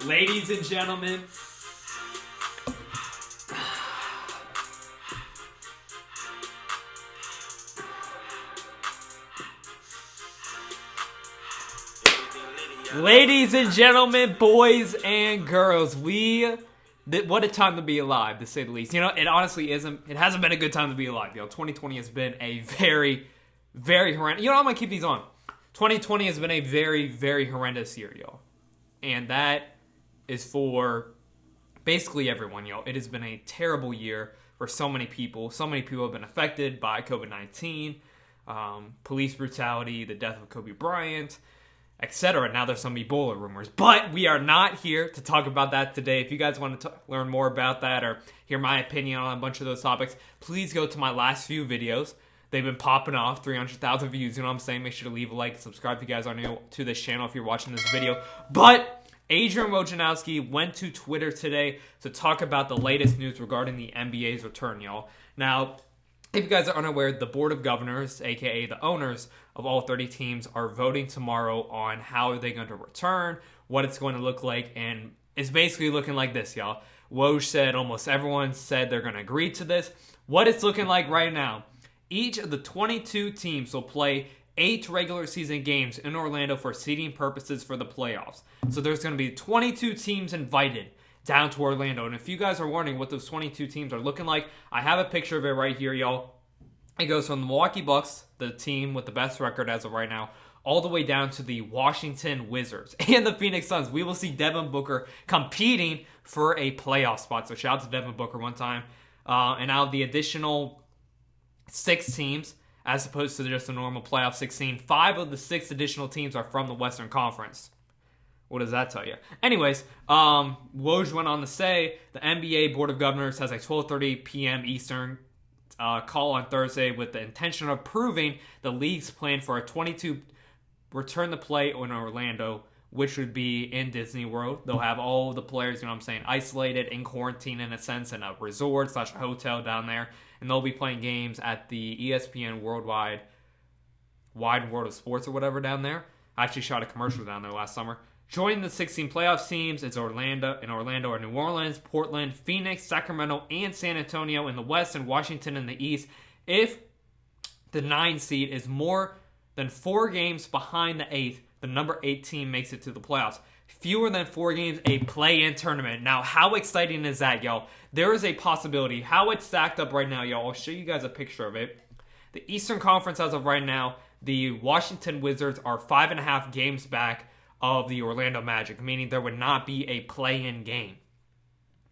Ladies and gentlemen, boys and girls, what a time to be alive, to say the least. You know, it honestly isn't. It hasn't been a good time to be alive, yo. 2020 has been a very, very horrendous. You know, I'm gonna keep these on. 2020 has been a very, very horrendous year, yo, and that is for basically everyone, yo. It has been a terrible year for so many people. So many people have been affected by COVID-19, police brutality, the death of Kobe Bryant, etc. Now there's some Ebola rumors. But we are not here to talk about that today. If you guys want to learn more about that or hear my opinion on a bunch of those topics, please go to my last few videos. They've been popping off, 300,000 views, you know what I'm saying? Make sure to leave a like, subscribe if you guys are new to this channel if you're watching this video. But Adrian Wojnarowski went to Twitter today to talk about the latest news regarding the NBA's return, y'all. Now, if you guys are unaware, the Board of Governors, aka the owners of all 30 teams, are voting tomorrow on how they're going to return, what it's going to look like, and it's basically looking like this, y'all. Woj said almost everyone said they're going to agree to this. What it's looking like right now, each of the 22 teams will play 8 regular season games in Orlando for seeding purposes for the playoffs. So there's going to be 22 teams invited down to Orlando. And if you guys are wondering what those 22 teams are looking like, I have a picture of it right here, y'all. It goes from the Milwaukee Bucks, the team with the best record as of right now, all the way down to the Washington Wizards and the Phoenix Suns. We will see Devin Booker competing for a playoff spot. So shout out to Devin Booker one time. And out of the additional 6 teams, as opposed to just a normal playoff 16, 5 of the 6 additional teams are from the Western Conference. What does that tell you? Anyways, Woj went on to say the NBA Board of Governors has a 12:30 p.m. Eastern call on Thursday with the intention of approving the league's plan for a 22 return to play in Orlando, which would be in Disney World. They'll have all the players, you know what I'm saying, isolated, in quarantine in a sense, in a resort/hotel down there. And they'll be playing games at the ESPN Wide World of Sports or whatever down there. I actually shot a commercial down there last summer. Joining the 16 playoff teams is Orlando or New Orleans, Portland, Phoenix, Sacramento, and San Antonio in the West, and Washington in the East. If the 9 seed is more than 4 games behind the 8th, the number 8 team makes it to the playoffs. Fewer than 4 games, a play-in tournament. Now, how exciting is that, y'all? There is a possibility. How it's stacked up right now, y'all. I'll show you guys a picture of it. The Eastern Conference, as of right now, the Washington Wizards are 5.5 games back of the Orlando Magic, meaning there would not be a play-in game.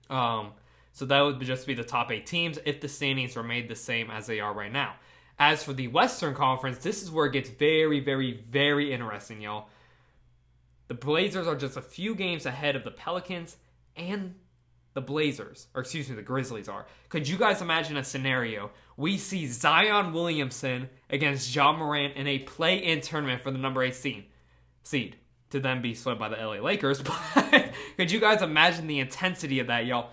So that would just be the top 8 teams if the standings were made the same as they are right now. As for the Western Conference, this is where it gets very, very, very interesting, y'all. The Blazers are just a few games ahead of the Pelicans and the Grizzlies are. Could you guys imagine a scenario? We see Zion Williamson against Ja Morant in a play-in tournament for the number 8 seed to then be swept by the LA Lakers. But could you guys imagine the intensity of that, y'all?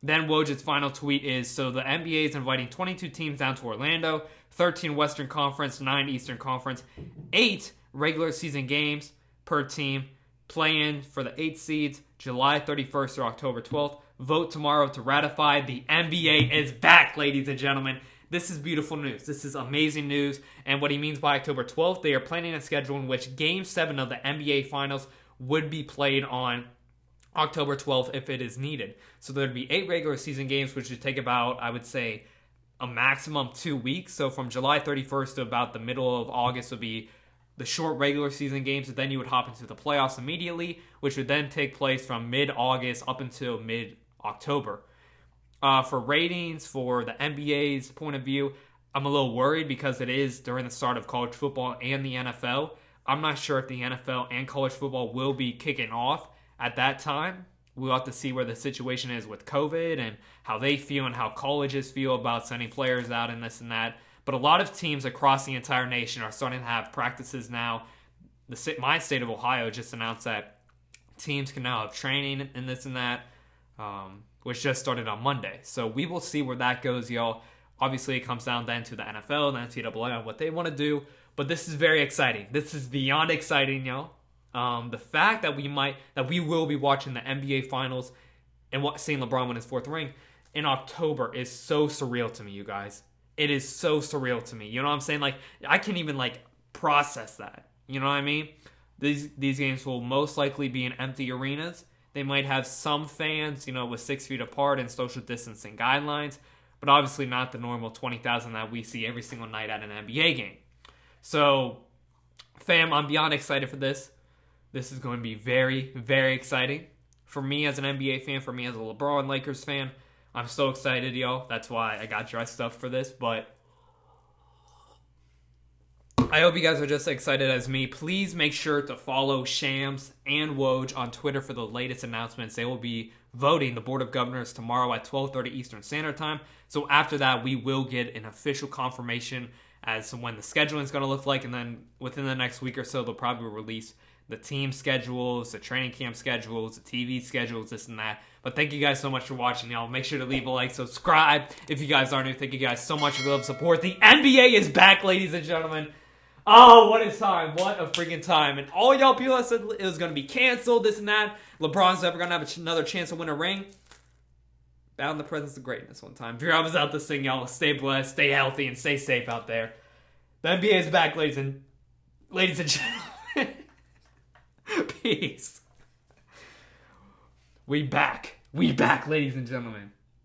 Then Woj's final tweet is, so the NBA is inviting 22 teams down to Orlando, 13 Western Conference, 9 Eastern Conference, 8 regular season games per team, play-in for the 8 seeds, July 31st through October 12th. Vote tomorrow to ratify. The NBA is back, ladies and gentlemen. This is beautiful news. This is amazing news. And what he means by October 12th, they are planning a schedule in which Game 7 of the NBA Finals would be played on October 12th if it is needed. So there'd be 8 regular season games, which would take about, I would say, a maximum 2 weeks. So from July 31st to about the middle of August would be the short regular season games, and then you would hop into the playoffs immediately, which would then take place from mid-August up until mid-October. For ratings, for the NBA's point of view, I'm a little worried because it is during the start of college football and the NFL. I'm not sure if the NFL and college football will be kicking off at that time. We'll have to see where the situation is with COVID and how they feel and how colleges feel about sending players out and this and that. But a lot of teams across the entire nation are starting to have practices now. My state of Ohio just announced that teams can now have training and this and that, which just started on Monday. So we will see where that goes, y'all. Obviously, it comes down then to the NFL and the NCAA on what they want to do. But this is very exciting. This is beyond exciting, y'all. The fact that we will be watching the NBA Finals and seeing LeBron win his 4th ring in October is so surreal to me, you guys. It is so surreal to me. You know what I'm saying? Like, I can't even like process that. You know what I mean? These games will most likely be in empty arenas. They might have some fans, with 6 feet apart and social distancing guidelines, but obviously not the normal 20,000 that we see every single night at an NBA game. So, fam, I'm beyond excited for this. This is going to be very, very exciting. For me as an NBA fan, for me as a LeBron Lakers fan, I'm so excited, y'all. That's why I got dressed up for this, but I hope you guys are just as excited as me. Please make sure to follow Shams and Woj on Twitter for the latest announcements. They will be voting the Board of Governors tomorrow at 12:30 Eastern Standard Time. So after that, we will get an official confirmation as to when the scheduling is going to look like, and then within the next week or so, they'll probably release the team schedules, the training camp schedules, the TV schedules, this and that. But thank you guys so much for watching, y'all. Make sure to leave a like, subscribe if you guys are new. Thank you guys so much for the love and support. The NBA is back, ladies and gentlemen. Oh, what a time. What a freaking time. And all y'all people that said it was going to be canceled, this and that, LeBron's never going to have another chance to win a ring. Bow in the presence of greatness one time. If you're always out this thing, y'all, stay blessed, stay healthy, and stay safe out there. The NBA is back, ladies and gentlemen. Peace. We back, ladies and gentlemen.